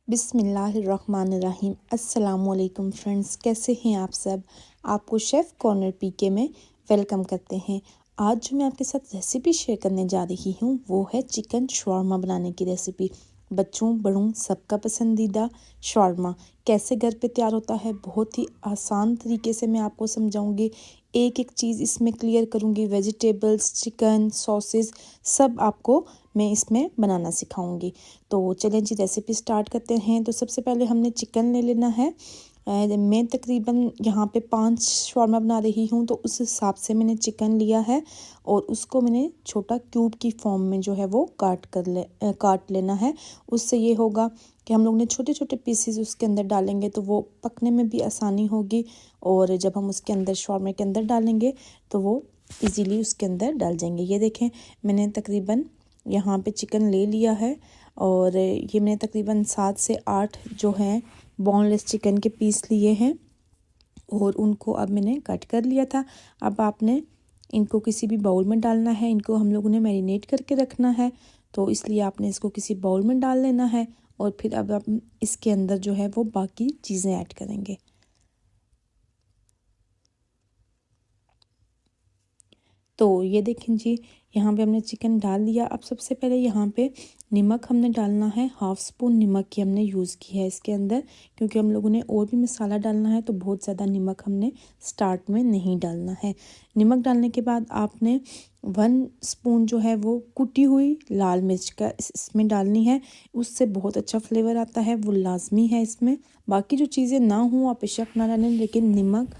बिस्मिल्लाहिर्रहमानिर्रहीम। अस्सलामुअलैकुम फ्रेंड्स, कैसे हैं आप सब। आपको शेफ़ कॉर्नर पीके में वेलकम करते हैं। आज जो मैं आपके साथ रेसिपी शेयर करने जा रही हूँ वो है चिकन शॉर्मा बनाने की रेसिपी। बच्चों बड़ों सबका पसंदीदा शॉर्मा कैसे घर पे तैयार होता है, बहुत ही आसान तरीके से मैं आपको समझाऊंगी। एक एक चीज़ इसमें क्लियर करूंगी। वेजिटेबल्स, चिकन, सॉसेस सब आपको मैं इसमें बनाना सिखाऊंगी। तो चलें जी रेसिपी स्टार्ट करते हैं। तो सबसे पहले हमने चिकन ले लेना है। मैं तकरीबन यहाँ पे 5 शॉर्मा बना रही हूँ, तो उस हिसाब से मैंने चिकन लिया है और उसको मैंने छोटा क्यूब की फॉर्म में जो है वो काट लेना है। उससे ये होगा कि हम लोग ने छोटे छोटे पीसेस उसके अंदर डालेंगे तो वो पकने में भी आसानी होगी, और जब हम उसके अंदर शॉर्मे के अंदर डालेंगे तो वो इजीली उसके अंदर डाल जाएंगे। ये देखें, मैंने तकरीबन यहाँ पे चिकन ले लिया है और ये मैंने तकरीबन 7 से 8 जो हैं बोनलेस चिकन के पीस लिए हैं और उनको अब मैंने कट कर लिया था। अब आपने इनको किसी भी बाउल में डालना है। इनको हम लोगों ने मैरिनेट करके रखना है, तो इसलिए आपने इसको किसी बाउल में डाल लेना है और फिर अब आप इसके अंदर जो है वो बाकी चीज़ें ऐड करेंगे। तो ये देखें जी, यहाँ पे हमने चिकन डाल दिया। अब सबसे पहले यहाँ पे नमक हमने डालना है। 1/2 स्पून नमक की हमने यूज़ की है इसके अंदर, क्योंकि हम लोगों ने और भी मसाला डालना है तो बहुत ज़्यादा नमक हमने स्टार्ट में नहीं डालना है। नमक डालने के बाद आपने 1 स्पून जो है वो कुटी हुई लाल मिर्च का इसमें डालनी है। उससे बहुत अच्छा फ्लेवर आता है, वो लाजमी है इसमें। बाकी जो चीज़ें ना हों आप बेशक ना डालें, लेकिन नमक,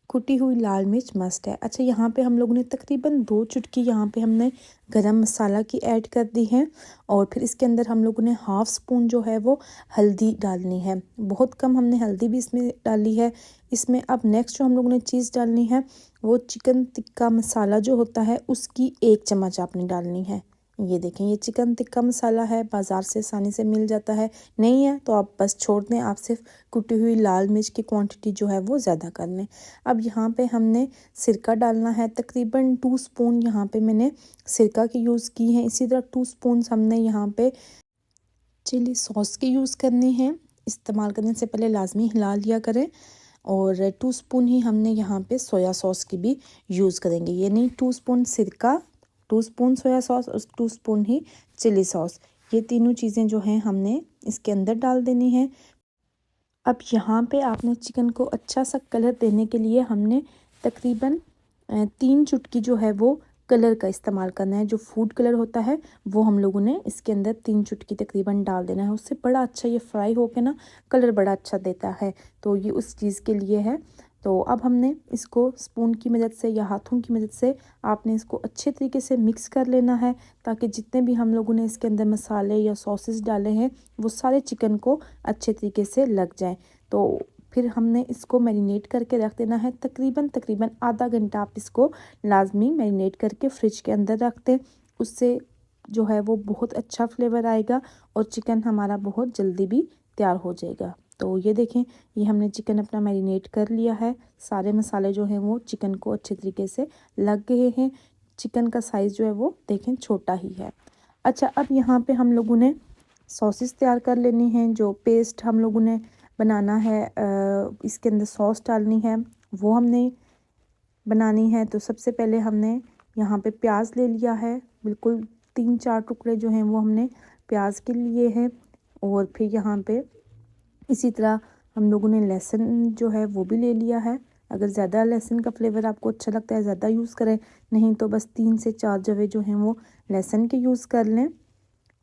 कुटी हुई लाल मिर्च मस्ट है। अच्छा, यहाँ पे हम लोगों ने तकरीबन 2 चुटकी यहाँ पे हमने गरम मसाला की ऐड कर दी है और फिर इसके अंदर हम लोगों ने 1/2 स्पून जो है वो हल्दी डालनी है। बहुत कम हमने हल्दी भी इसमें डाली है। इसमें अब नेक्स्ट जो हम लोगों ने चीज़ डालनी है वो चिकन टिक्का मसाला जो होता है उसकी 1 चम्मच आपने डालनी है। ये देखें, ये चिकन टिक्का मसाला है, बाज़ार से आसानी से मिल जाता है। नहीं है तो आप बस छोड़ दें, आप सिर्फ कुटी हुई लाल मिर्च की क्वांटिटी जो है वो ज़्यादा कर लें। अब यहाँ पे हमने सिरका डालना है। तकरीबन 2 स्पून यहाँ पे मैंने सिरका की यूज़ की है। इसी तरह 2 स्पून हमने यहाँ पे चिली सॉस की यूज़ करनी है। इस्तेमाल करने से पहले लाजमी हिला लिया करें। और 2 स्पून ही हमने यहाँ पे सोया सॉस की भी यूज़ करेंगे। ये नहीं, 2 स्पून सिरका, 2 स्पून सोया सॉस और 2 स्पून ही चिली सॉस, ये तीनों चीज़ें जो हैं हमने इसके अंदर डाल देनी है। अब यहाँ पे आपने चिकन को अच्छा सा कलर देने के लिए हमने तकरीबन 3 चुटकी जो है वो कलर का इस्तेमाल करना है। जो फूड कलर होता है वो हम लोगों ने इसके अंदर 3 चुटकी तकरीबन डाल देना है। उससे बड़ा अच्छा ये फ्राई होके ना कलर बड़ा अच्छा देता है, तो ये उस चीज़ के लिए है। तो अब हमने इसको स्पून की मदद से या हाथों की मदद से आपने इसको अच्छे तरीके से मिक्स कर लेना है, ताकि जितने भी हम लोगों ने इसके अंदर मसाले या सॉसेस डाले हैं वो सारे चिकन को अच्छे तरीके से लग जाएं। तो फिर हमने इसको मैरिनेट करके रख देना है। तकरीबन आधा घंटा आप इसको लाजमी मैरिनेट करके फ्रिज के अंदर रख दें। उससे जो है वो बहुत अच्छा फ्लेवर आएगा और चिकन हमारा बहुत जल्दी भी तैयार हो जाएगा। तो ये देखें, ये हमने चिकन अपना मैरिनेट कर लिया है। सारे मसाले जो हैं वो चिकन को अच्छे तरीके से लग गए हैं। चिकन का साइज़ जो है वो देखें छोटा ही है। अच्छा, अब यहाँ पे हम लोगों ने सॉसेस तैयार कर लेनी है। जो पेस्ट हम लोगों ने बनाना है, इसके अंदर सॉस डालनी है, वो हमने बनानी है। तो सबसे पहले हमने यहाँ पे प्याज ले लिया है, बिल्कुल 3-4 टुकड़े जो हैं वो हमने प्याज के लिए हैं। और फिर यहाँ पे इसी तरह हम लोगों ने लहसुन जो है वो भी ले लिया है। अगर ज़्यादा लहसुन का फ्लेवर आपको अच्छा लगता है ज़्यादा यूज़ करें, नहीं तो बस 3 से 4 जवे जो हैं वो लहसुन के यूज़ कर लें।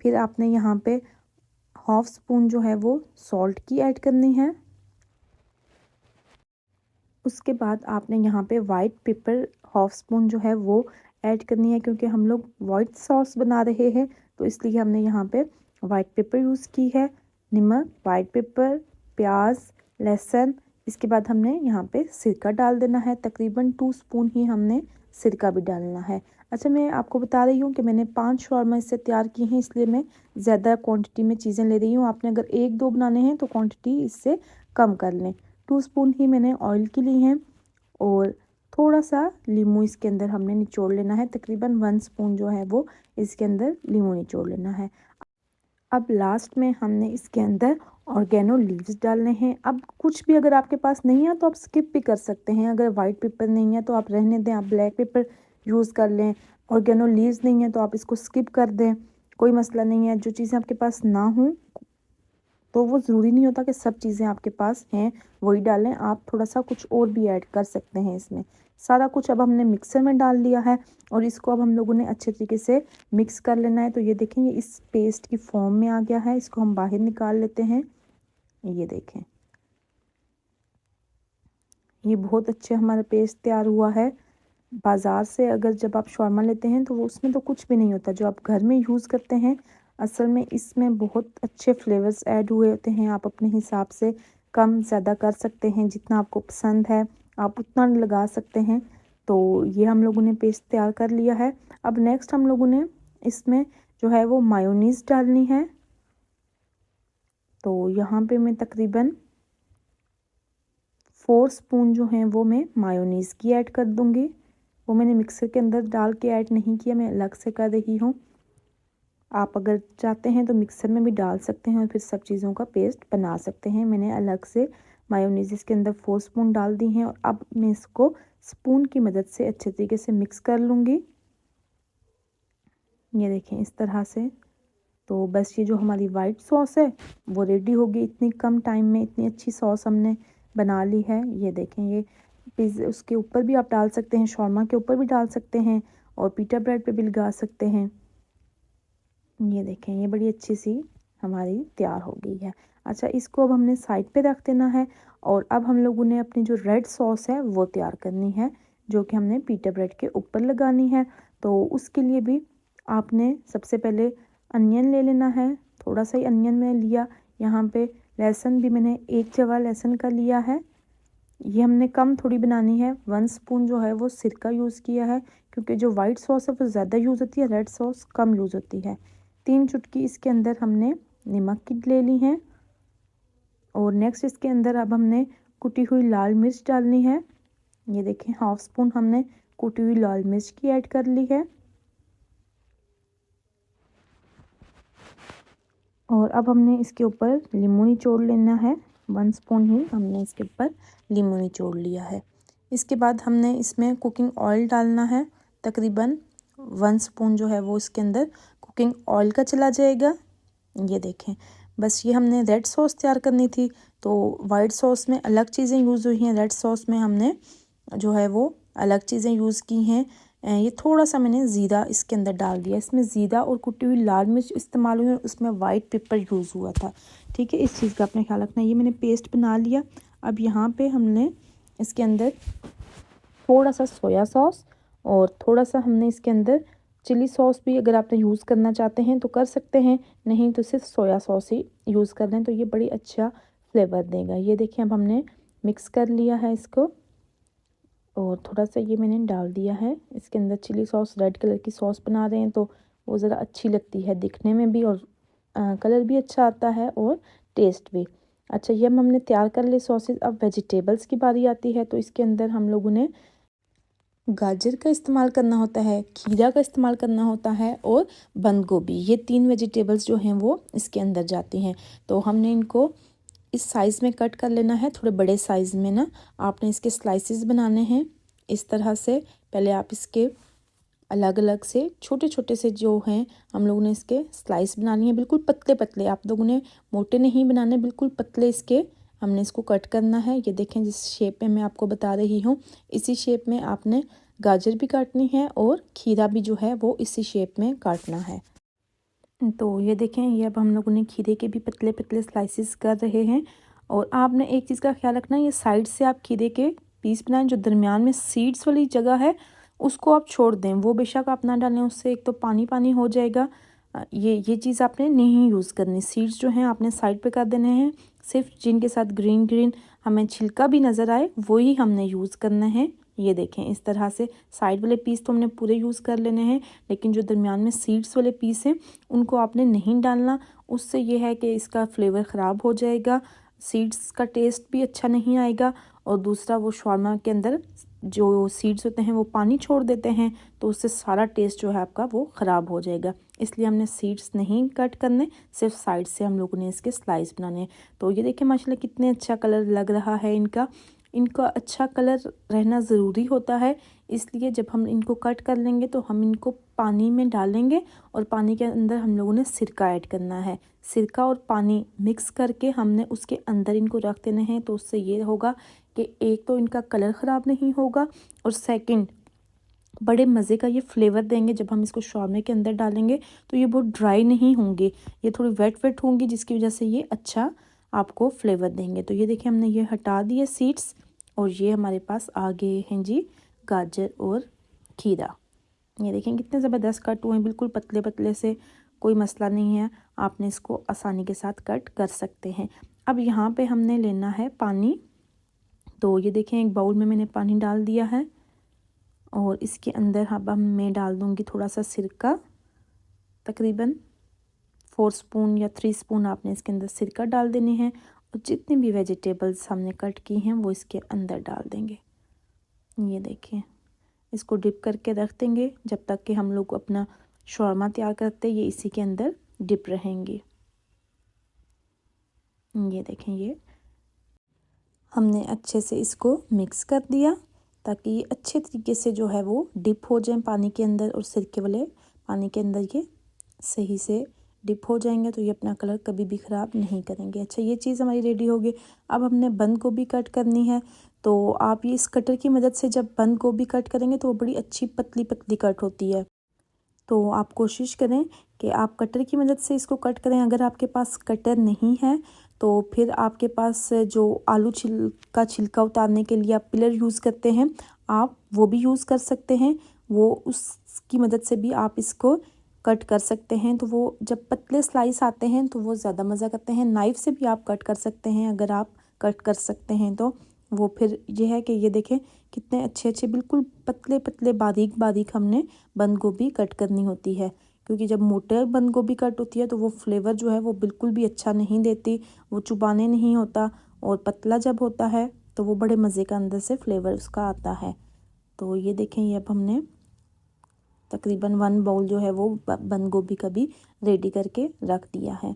फिर आपने यहाँ पे 1/2 स्पून जो है वो सॉल्ट की ऐड करनी है। उसके बाद आपने यहाँ पे वाइट पेपर 1/2 स्पून जो है वो ऐड करनी है, क्योंकि हम लोग वाइट सॉस बना रहे हैं तो इसलिए हमने यहाँ पे वाइट पेपर यूज़ की है। नमक, वाइट पेपर, प्याज, लहसुन, इसके बाद हमने यहाँ पे सिरका डाल देना है। तकरीबन 2 स्पून ही हमने सिरका भी डालना है। अच्छा, मैं आपको बता रही हूँ कि मैंने 5 शॉर्मा इससे तैयार की हैं, इसलिए मैं ज़्यादा क्वांटिटी में चीज़ें ले रही हूँ। आपने अगर 1-2 बनाने हैं तो क्वांटिटी इससे कम कर लें। 2 स्पून ही मैंने ऑयल की ली हैं और थोड़ा सा नींबू इसके अंदर हमने निचोड़ लेना है। तकरीबन 1 स्पून जो है वो इसके अंदर नींबू निचोड़ लेना है। अब लास्ट में हमने इसके अंदर ऑर्गेनो लीव्स डालने हैं। अब कुछ भी अगर आपके पास नहीं है तो आप स्किप भी कर सकते हैं। अगर वाइट पेपर नहीं है तो आप रहने दें, आप ब्लैक पेपर यूज़ कर लें। ऑर्गेनो लीव्स नहीं है तो आप इसको स्किप कर दें, कोई मसला नहीं है। जो चीज़ें आपके पास ना हों तो वो ज़रूरी नहीं होता कि सब चीज़ें आपके पास हैं वही डालें, आप थोड़ा सा कुछ और भी ऐड कर सकते हैं इसमें। सारा कुछ अब हमने मिक्सर में डाल लिया है और इसको अब हम लोगों ने अच्छे तरीके से मिक्स कर लेना है। तो ये देखें, ये इस पेस्ट की फॉर्म में आ गया है। इसको हम बाहर निकाल लेते हैं। ये देखें, ये बहुत अच्छे हमारा पेस्ट तैयार हुआ है। बाज़ार से अगर जब आप शौरमा लेते हैं तो वो उसमें तो कुछ भी नहीं होता, जो आप घर में यूज़ करते हैं असल में इसमें बहुत अच्छे फ्लेवर्स ऐड हुए होते हैं। आप अपने हिसाब से कम ज़्यादा कर सकते हैं, जितना आपको पसंद है आप उतना लगा सकते हैं। तो ये हम लोगों ने पेस्ट तैयार कर लिया है। अब नेक्स्ट हम लोगों ने इसमें जो है वो मायोनीज़ डालनी है। तो यहाँ पे मैं तकरीबन 4 स्पून जो हैं वो मैं मायोनीज़ की ऐड कर दूँगी। वो मैंने मिक्सर के अंदर डाल के ऐड नहीं किया, मैं अलग से कर रही हूँ। आप अगर चाहते हैं तो मिक्सर में भी डाल सकते हैं और फिर सब चीज़ों का पेस्ट बना सकते हैं। मैंने अलग से मायोनीज़ इसके अंदर 4 स्पून डाल दी हैं और अब मैं इसको स्पून की मदद से अच्छे तरीके से मिक्स कर लूँगी। ये देखें इस तरह से। तो बस ये जो हमारी वाइट सॉस है वो रेडी होगी। इतनी कम टाइम में इतनी अच्छी सॉस हमने बना ली है। ये देखें, ये पिज़्ज़ा उसके ऊपर भी आप डाल सकते हैं, शौरमा के ऊपर भी डाल सकते हैं और पीटा ब्रेड पे भी लगा सकते हैं। ये देखें, ये बड़ी अच्छी सी हमारी तैयार हो गई है। अच्छा, इसको अब हमने साइड पे रख देना है और अब हम लोगों ने अपनी जो रेड सॉस है वो तैयार करनी है, जो कि हमने पीटा ब्रेड के ऊपर लगानी है। तो उसके लिए भी आपने सबसे पहले अनियन ले लेना है। थोड़ा सा ही अनियन मैंने लिया। यहाँ पे लहसुन भी मैंने 1 जवा लहसुन का लिया है। ये हमने कम थोड़ी बनानी है। 1 स्पून जो है वो सिरका यूज़ किया है, क्योंकि जो वाइट सॉस है वो ज़्यादा यूज़ होती है, रेड सॉस कम यूज़ होती है। 3 चुटकी इसके अंदर हमने नमक की ले ली है और नेक्स्ट इसके अंदर अब हमने कुटी हुई लाल मिर्च डालनी है। ये देखें, 1/2 स्पून हमने कुटी हुई लाल मिर्च की ऐड कर ली है। और अब हमने इसके ऊपर लीमू निचोड़ लेना है। 1 स्पून ही हमने इसके ऊपर लीमू निचोड़ लिया है। इसके बाद हमने इसमें कुकिंग ऑयल डालना है। तकरीबन 1 स्पून जो है वो इसके अंदर कुकिंग ऑयल का चला जाएगा। ये देखें, बस ये हमने रेड सॉस तैयार करनी थी। तो वाइट सॉस में अलग चीज़ें यूज़ हुई हैं, रेड सॉस में हमने जो है वो अलग चीज़ें यूज़ की हैं। ये थोड़ा सा मैंने ज़ीरा इसके अंदर डाल दिया। इसमें ज़ीरा और कुटी हुई लाल मिर्च इस्तेमाल हुई और उसमें वाइट पेपर यूज़ हुआ था। ठीक है, इस चीज़ का अपने ख्याल रखना। ये मैंने पेस्ट बना लिया। अब यहाँ पे हमने इसके अंदर थोड़ा सा सोया सॉस और थोड़ा सा हमने इसके अंदर चिली सॉस भी अगर आपने यूज़ करना चाहते हैं तो कर सकते हैं, नहीं तो सिर्फ सोया सॉस ही यूज़ कर लें तो ये बड़ी अच्छा फ्लेवर देगा। ये देखिए, अब हमने मिक्स कर लिया है इसको और थोड़ा सा ये मैंने डाल दिया है इसके अंदर। चिली सॉस रेड कलर की सॉस बना रहे हैं तो वो ज़रा अच्छी लगती है दिखने में भी और कलर भी अच्छा आता है और टेस्ट भी अच्छा। ये हमने तैयार कर लिए सॉसेज। अब वेजिटेबल्स की बारी आती है। तो इसके अंदर हम लोगों ने गाजर का इस्तेमाल करना होता है, खीरा का इस्तेमाल करना होता है और बंद गोभी। ये 3 वेजिटेबल्स जो हैं वो इसके अंदर जाती हैं। तो हमने इनको इस साइज़ में कट कर लेना है, थोड़े बड़े साइज़ में ना आपने इसके स्लाइसेस बनाने हैं इस तरह से। पहले आप इसके अलग अलग से छोटे छोटे से जो हैं हम लोगों ने इसके स्लाइस बनानी है, बिल्कुल पतले पतले। आप लोगों ने मोटे नहीं बनाने, बिल्कुल पतले इसके हमने इसको कट करना है। ये देखें, जिस शेप में मैं आपको बता रही हूँ इसी शेप में आपने गाजर भी काटनी है और खीरा भी जो है वो इसी शेप में काटना है। तो ये देखें, ये अब हम लोगों ने खीरे के भी पतले पतले स्लाइसेस कर रहे हैं। और आपने एक चीज़ का ख्याल रखना, ये साइड से आप खीरे के पीस बनाएं, जो दरमियान में सीड्स वाली जगह है उसको आप छोड़ दें। वो बेशक आप ना डालें, उससे एक तो पानी पानी हो जाएगा। ये चीज़ आपने नहीं यूज़ करनी। सीड्स जो हैं आपने साइड पे कर देने हैं। सिर्फ जिनके साथ ग्रीन ग्रीन हमें छिलका भी नज़र आए वही हमने यूज़ करना है। ये देखें, इस तरह से साइड वाले पीस तो हमने पूरे यूज़ कर लेने हैं, लेकिन जो दरमियान में सीड्स वाले पीस हैं उनको आपने नहीं डालना। उससे ये है कि इसका फ्लेवर ख़राब हो जाएगा, सीड्स का टेस्ट भी अच्छा नहीं आएगा और दूसरा वो शौरमा के अंदर जो सीड्स होते हैं वो पानी छोड़ देते हैं, तो उससे सारा टेस्ट जो है आपका वो ख़राब हो जाएगा। इसलिए हमने सीड्स नहीं कट करने, सिर्फ साइड से हम लोगों ने इसके स्लाइस बनाने हैं। तो ये देखिए माशाल्लाह कितने अच्छा कलर लग रहा है इनका अच्छा कलर रहना ज़रूरी होता है। इसलिए जब हम इनको कट कर लेंगे तो हम इनको पानी में डालेंगे और पानी के अंदर हम लोगों ने सिरका ऐड करना है। सिरका और पानी मिक्स करके हमने उसके अंदर इनको रख देने हैं। तो उससे ये होगा कि एक तो इनका कलर ख़राब नहीं होगा और सेकंड बड़े मज़े का ये फ्लेवर देंगे। जब हम इसको शॉर्मे के अंदर डालेंगे तो ये बहुत ड्राई नहीं होंगे, ये थोड़ी वेट वेट होंगी, जिसकी वजह से ये अच्छा आपको फ्लेवर देंगे। तो ये देखिए हमने ये हटा दिए सीड्स और ये हमारे पास आ गए हैं जी गाजर और खीरा। ये देखें कितने ज़बरदस्त कट हुए हैं, बिल्कुल पतले पतले से, कोई मसला नहीं है, आपने इसको आसानी के साथ कट कर सकते हैं। अब यहाँ पे हमने लेना है पानी। तो ये देखें एक बाउल में मैंने पानी डाल दिया है और इसके अंदर अब मैं डाल दूँगी थोड़ा सा सिरका, तकरीबन 4 स्पून या 3 स्पून आपने इसके अंदर सिरका डाल देने हैं और जितने भी वेजिटेबल्स हमने कट की हैं वो इसके अंदर डाल देंगे। ये देखें, इसको डिप करके रख देंगे जब तक कि हम लोग अपना शौरमा तैयार करते, ये इसी के अंदर डिप रहेंगे। ये देखें, ये हमने अच्छे से इसको मिक्स कर दिया ताकि ये अच्छे तरीके से जो है वो डिप हो जाए पानी के अंदर, और सिरके वाले पानी के अंदर ये सही से डिप हो जाएंगे तो ये अपना कलर कभी भी ख़राब नहीं करेंगे। अच्छा, ये चीज़ हमारी रेडी हो गई। अब हमने बंद गोभी कट करनी है। तो आप ये इस कटर की मदद से जब बंद गोभी कट करेंगे तो वो बड़ी अच्छी पतली पतली कट होती है। तो आप कोशिश करें कि आप कटर की मदद से इसको कट करें। अगर आपके पास कटर नहीं है तो फिर आपके पास जो आलू छिलका उतारने के लिए आप पिलर यूज़ करते हैं, आप वो भी यूज़ कर सकते हैं। वो उसकी मदद से भी आप इसको कट कर सकते हैं। तो वो जब पतले स्लाइस आते हैं तो वो ज़्यादा मज़ा करते हैं। नाइफ़ से भी आप कट कर सकते हैं, अगर आप कट कर सकते हैं तो वो फिर ये है कि ये देखें कितने अच्छे अच्छे बिल्कुल पतले पतले बारीक बारीक हमने बंद गोभी कट करनी होती है, क्योंकि जब मोटे बंद गोभी कट होती है तो वो फ्लेवर जो है वो बिल्कुल भी अच्छा नहीं देती, वो चुबाने नहीं होता। और पतला जब होता है तो वो बड़े मज़े का अंदर से फ्लेवर उसका आता है। तो ये देखें, ये अब हमने तकरीबन 1 बाउल जो है वो बंद गोभी का भी रेडी करके रख दिया है।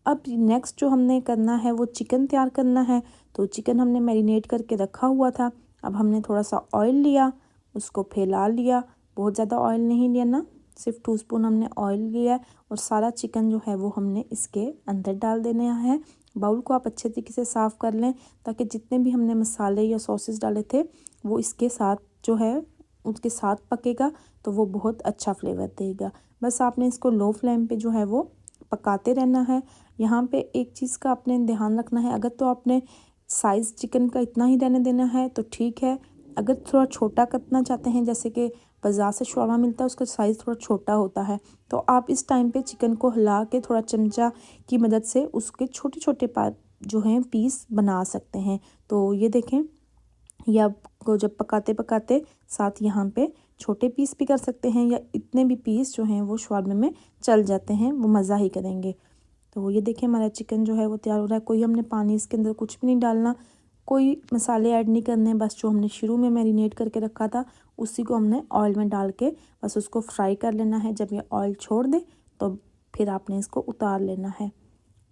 अब नेक्स्ट जो हमने करना है वो चिकन तैयार करना है। तो चिकन हमने मैरिनेट करके रखा हुआ था। अब हमने थोड़ा सा ऑयल लिया, उसको फैला लिया, बहुत ज़्यादा ऑयल नहीं लेना, सिर्फ 2 स्पून हमने ऑयल लिया और सारा चिकन जो है वो हमने इसके अंदर डाल देना है। बाउल को आप अच्छे तरीके से साफ़ कर लें ताकि जितने भी हमने मसाले या सॉसेस डाले थे वो इसके साथ जो है उसके साथ पकेगा, तो वो बहुत अच्छा फ्लेवर देगा। बस आपने इसको लो फ्लेम पे जो है वो पकाते रहना है। यहाँ पे एक चीज़ का आपने ध्यान रखना है, अगर तो आपने साइज़ चिकन का इतना ही रहने देना है तो ठीक है। अगर थोड़ा छोटा करना चाहते हैं, जैसे कि बाज़ार से शौरमा मिलता है उसका साइज़ थोड़ा छोटा होता है, तो आप इस टाइम पे चिकन को हिला के थोड़ा चमचा की मदद से उसके छोटे छोटे जो हैं पीस बना सकते हैं। तो ये देखें, या आपको जब पकाते पकाते साथ यहाँ पे छोटे पीस भी कर सकते हैं, या इतने भी पीस जो हैं वो शौरमे में चल जाते हैं, वो मज़ा ही करेंगे। तो ये देखिए हमारा चिकन जो है वो तैयार हो रहा है। कोई हमने पानी इसके अंदर कुछ भी नहीं डालना, कोई मसाले ऐड नहीं करने, बस जो हमने शुरू में मैरिनेट करके रखा था उसी को हमने ऑयल में डाल के बस उसको फ्राई कर लेना है। जब ये ऑयल छोड़ दे तो फिर आपने इसको उतार लेना है।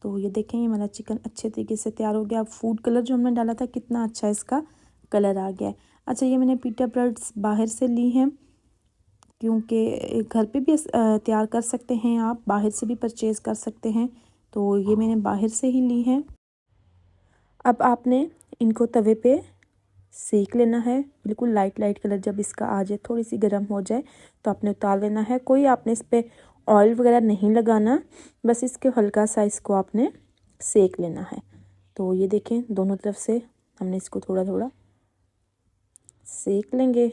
तो ये देखें, ये हमारा चिकन अच्छे तरीके से तैयार हो गया। फूड कलर जो हमने डाला था कितना अच्छा इसका कलर आ गया है। अच्छा, ये मैंने पीटा ब्रेड्स बाहर से ली हैं, क्योंकि घर पे भी तैयार कर सकते हैं, आप बाहर से भी परचेज़ कर सकते हैं। तो ये मैंने बाहर से ही ली हैं। अब आपने इनको तवे पे सेक लेना है, बिल्कुल लाइट लाइट कलर जब इसका आ जाए, थोड़ी सी गर्म हो जाए तो आपने उतार लेना है। कोई आपने इस पर ऑयल वगैरह नहीं लगाना, बस इसके हल्का सा इसको आपने सेक लेना है। तो ये देखें, दोनों तरफ से हमने इसको थोड़ा थोड़ा सेक लेंगे।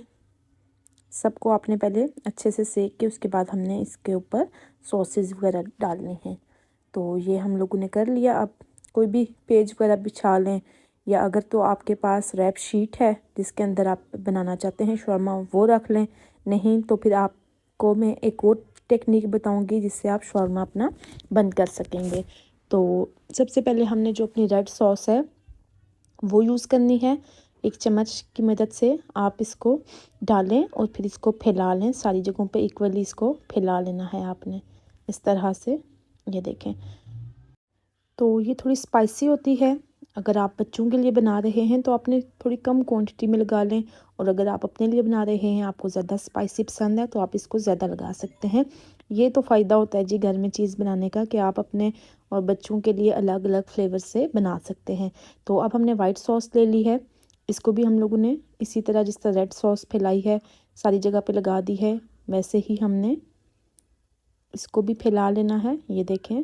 सबको आपने पहले अच्छे से सेक के उसके बाद हमने इसके ऊपर सॉसेस वगैरह डालने हैं। तो ये हम लोगों ने कर लिया। अब कोई भी पेज वगैरह बिछा लें, या अगर तो आपके पास रैप शीट है जिसके अंदर आप बनाना चाहते हैं शौरमा, वो रख लें। नहीं तो फिर आपको मैं एक और टेक्निक बताऊंगी जिससे आप शौरमा अपना बंद कर सकेंगे। तो सबसे पहले हमने जो अपनी रेड सॉस है वो यूज़ करनी है। एक चम्मच की मदद से आप इसको डालें और फिर इसको फैला लें। सारी जगहों पे इक्वली इसको फैला लेना है आपने इस तरह से। ये देखें, तो ये थोड़ी स्पाइसी होती है। अगर आप बच्चों के लिए बना रहे हैं तो आपने थोड़ी कम क्वांटिटी में लगा लें, और अगर आप अपने लिए बना रहे हैं, आपको ज़्यादा स्पाइसी पसंद है, तो आप इसको ज़्यादा लगा सकते हैं। ये तो फ़ायदा होता है जी घर में चीज़ बनाने का, कि आप अपने और बच्चों के लिए अलग अलग फ्लेवर से बना सकते हैं। तो अब हमने वाइट सॉस ले ली है, इसको भी हम लोगों ने इसी तरह जिस तरह रेड सॉस फैलाई है सारी जगह पे लगा दी है, वैसे ही हमने इसको भी फैला लेना है। ये देखें,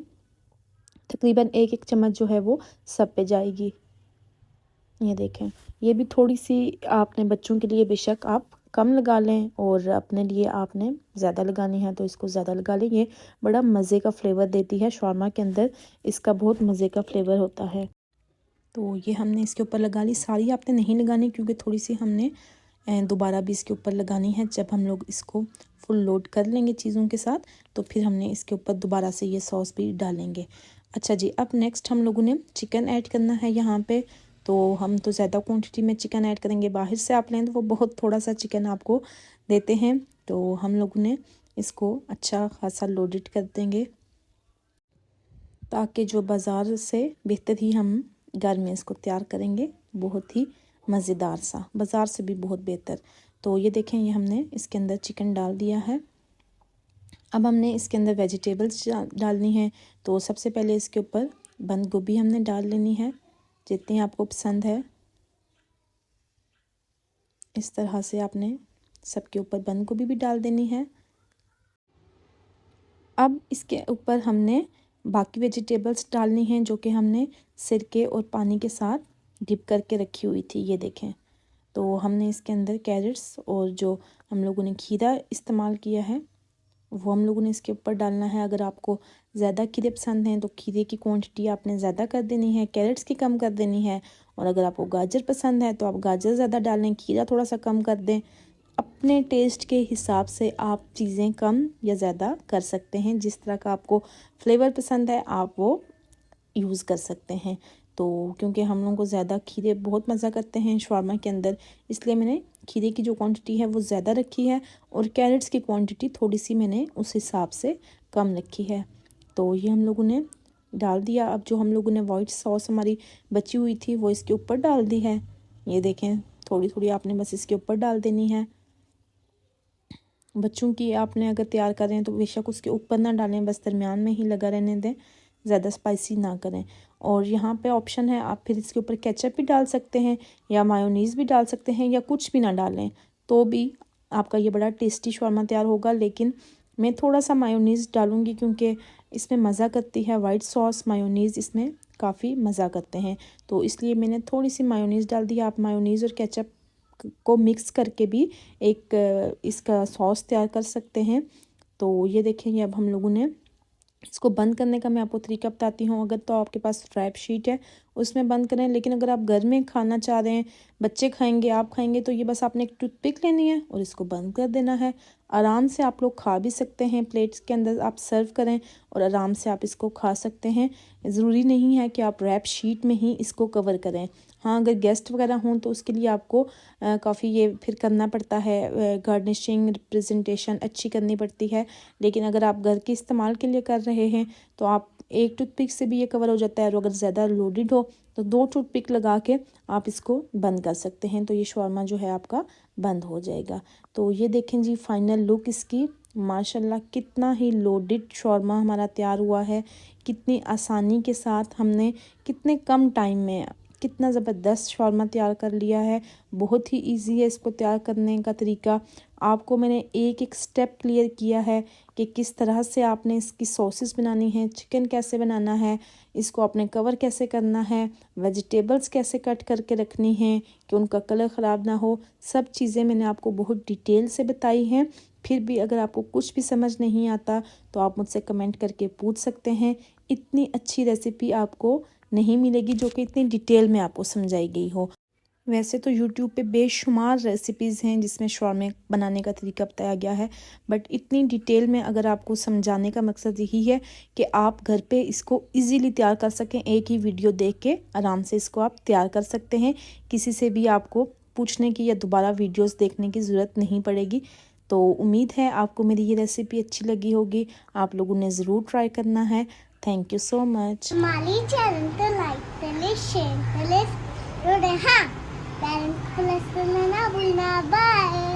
तकरीबन एक एक चम्मच जो है वो सब पे जाएगी। ये देखें, ये भी थोड़ी सी आपने बच्चों के लिए बेशक आप कम लगा लें, और अपने लिए आपने ज़्यादा लगानी है तो इसको ज़्यादा लगा लें। ये बड़ा मज़े का फ्लेवर देती है शॉर्मा के अंदर, इसका बहुत मज़े का फ्लेवर होता है। तो ये हमने इसके ऊपर लगा ली। सारी आपने नहीं लगानी, क्योंकि थोड़ी सी हमने दोबारा भी इसके ऊपर लगानी है। जब हम लोग इसको फुल लोड कर लेंगे चीज़ों के साथ, तो फिर हमने इसके ऊपर दोबारा से ये सॉस भी डालेंगे। अच्छा जी, अब नेक्स्ट हम लोगों ने चिकन ऐड करना है यहाँ पे। तो हम तो ज़्यादा क्वांटिटी में चिकन ऐड करेंगे। बाहर से आप लें तो वो बहुत थोड़ा सा चिकन आपको देते हैं, तो हम लोगों ने इसको अच्छा खासा लोडेड कर देंगे, ताकि जो बाज़ार से बेहतर ही हम घर में इसको तैयार करेंगे, बहुत ही मज़ेदार सा, बाज़ार से भी बहुत बेहतर। तो ये देखें, ये हमने इसके अंदर चिकन डाल दिया है। अब हमने इसके अंदर वेजिटेबल्स डालनी है। तो सबसे पहले इसके ऊपर बंद गोभी हमने डाल लेनी है, जितनी आपको पसंद है। इस तरह से आपने सबके ऊपर बंद गोभी भी डाल देनी है। अब इसके ऊपर हमने बाकी वेजिटेबल्स डालनी हैं, जो कि हमने सिरके और पानी के साथ डिप करके रखी हुई थी। ये देखें, तो हमने इसके अंदर कैरेट्स और जो हम लोगों ने खीरा इस्तेमाल किया है वो हम लोगों ने इसके ऊपर डालना है। अगर आपको ज़्यादा खीरे पसंद हैं तो खीरे की क्वांटिटी आपने ज़्यादा कर देनी है, कैरेट्स की कम कर देनी है। और अगर आपको गाजर पसंद है तो आप गाजर ज़्यादा डालें, खीरा थोड़ा सा कम कर दें। अपने टेस्ट के हिसाब से आप चीज़ें कम या ज़्यादा कर सकते हैं। जिस तरह का आपको फ्लेवर पसंद है आप वो यूज़ कर सकते हैं। तो क्योंकि हम लोगों को ज़्यादा खीरे बहुत मज़ा करते हैं शॉर्मा के अंदर, इसलिए मैंने खीरे की जो क्वांटिटी है वो ज़्यादा रखी है, और कैरेट्स की क्वांटिटी थोड़ी सी मैंने उस हिसाब से कम रखी है। तो ये हम लोगों ने डाल दिया। अब जो हम लोगों ने वाइट सॉस हमारी बची हुई थी वो इसके ऊपर डाल दी है। ये देखें, थोड़ी थोड़ी आपने बस इसके ऊपर डाल देनी है। बच्चों की आपने अगर तैयार कर रहे हैं तो बेशक उसके ऊपर ना डालें, बस दरमियान में ही लगा रहने दें, ज़्यादा स्पाइसी ना करें। और यहाँ पे ऑप्शन है, आप फिर इसके ऊपर केचप भी डाल सकते हैं या मायोनीज़ भी डाल सकते हैं, या कुछ भी ना डालें तो भी आपका ये बड़ा टेस्टी शॉर्मा तैयार होगा। लेकिन मैं थोड़ा सा मायोनीज़ डालूँगी, क्योंकि इसमें मज़ा करती है वाइट सॉस, मायोनीज़ इसमें काफ़ी मज़ा करते हैं, तो इसलिए मैंने थोड़ी सी मायोनीज़ डाल दी। आप मायोनीज़ और केचप को मिक्स करके भी एक इसका सॉस तैयार कर सकते हैं। तो ये देखें, ये अब हम लोगों ने इसको बंद करने का मैं आपको तरीका बताती हूँ। अगर तो आपके पास रैप शीट है उसमें बंद करें, लेकिन अगर आप घर में खाना चाह रहे हैं, बच्चे खाएंगे, आप खाएंगे, तो ये बस आपने एक टूथपिक लेनी है और इसको बंद कर देना है। आराम से आप लोग खा भी सकते हैं, प्लेट्स के अंदर आप सर्व करें और आराम से आप इसको खा सकते हैं। ज़रूरी नहीं है कि आप रैप शीट में ही इसको कवर करें। हाँ, अगर गेस्ट वगैरह हों तो उसके लिए आपको काफ़ी ये फिर करना पड़ता है, गार्निशिंग रिप्रेजेंटेशन अच्छी करनी पड़ती है। लेकिन अगर आप घर के इस्तेमाल के लिए कर रहे हैं तो आप एक टूथपिक से भी ये कवर हो जाता है, और अगर ज़्यादा लोडेड हो तो 2 टूथपिक लगा के आप इसको बंद कर सकते हैं, तो ये शॉर्मा जो है आपका बंद हो जाएगा। तो ये देखें जी, फाइनल लुक इसकी, माशाल्लाह कितना ही लोडेड शॉर्मा हमारा तैयार हुआ है। कितनी आसानी के साथ हमने कितने कम टाइम में कितना ज़बरदस्त शॉर्मा तैयार कर लिया है। बहुत ही इजी है इसको तैयार करने का तरीका। आपको मैंने एक एक स्टेप क्लियर किया है कि किस तरह से आपने इसकी सॉसेस बनानी है, चिकन कैसे बनाना है, इसको आपने कवर कैसे करना है, वेजिटेबल्स कैसे कट करके रखनी है कि उनका कलर ख़राब ना हो। सब चीज़ें मैंने आपको बहुत डिटेल से बताई हैं। फिर भी अगर आपको कुछ भी समझ नहीं आता तो आप मुझसे कमेंट करके पूछ सकते हैं। इतनी अच्छी रेसिपी आपको नहीं मिलेगी जो कि इतनी डिटेल में आपको समझाई गई हो। वैसे तो यूट्यूब पे बेशुमार रेसिपीज़ हैं जिसमें शौरमा बनाने का तरीका बताया गया है, बट इतनी डिटेल में अगर आपको समझाने का मकसद यही है कि आप घर पे इसको इजीली तैयार कर सकें। एक ही वीडियो देख के आराम से इसको आप तैयार कर सकते हैं, किसी से भी आपको पूछने की या दोबारा वीडियोस देखने की ज़रूरत नहीं पड़ेगी। तो उम्मीद है आपको मेरी ये रेसिपी अच्छी लगी होगी, आप लोगों ने ज़रूर ट्राई करना है। Thank you so much. हमारी चैनल को लाइक करें, शेयर करें, हाँ, बेल आइकन प्रेस करना ना भूलना। बाय।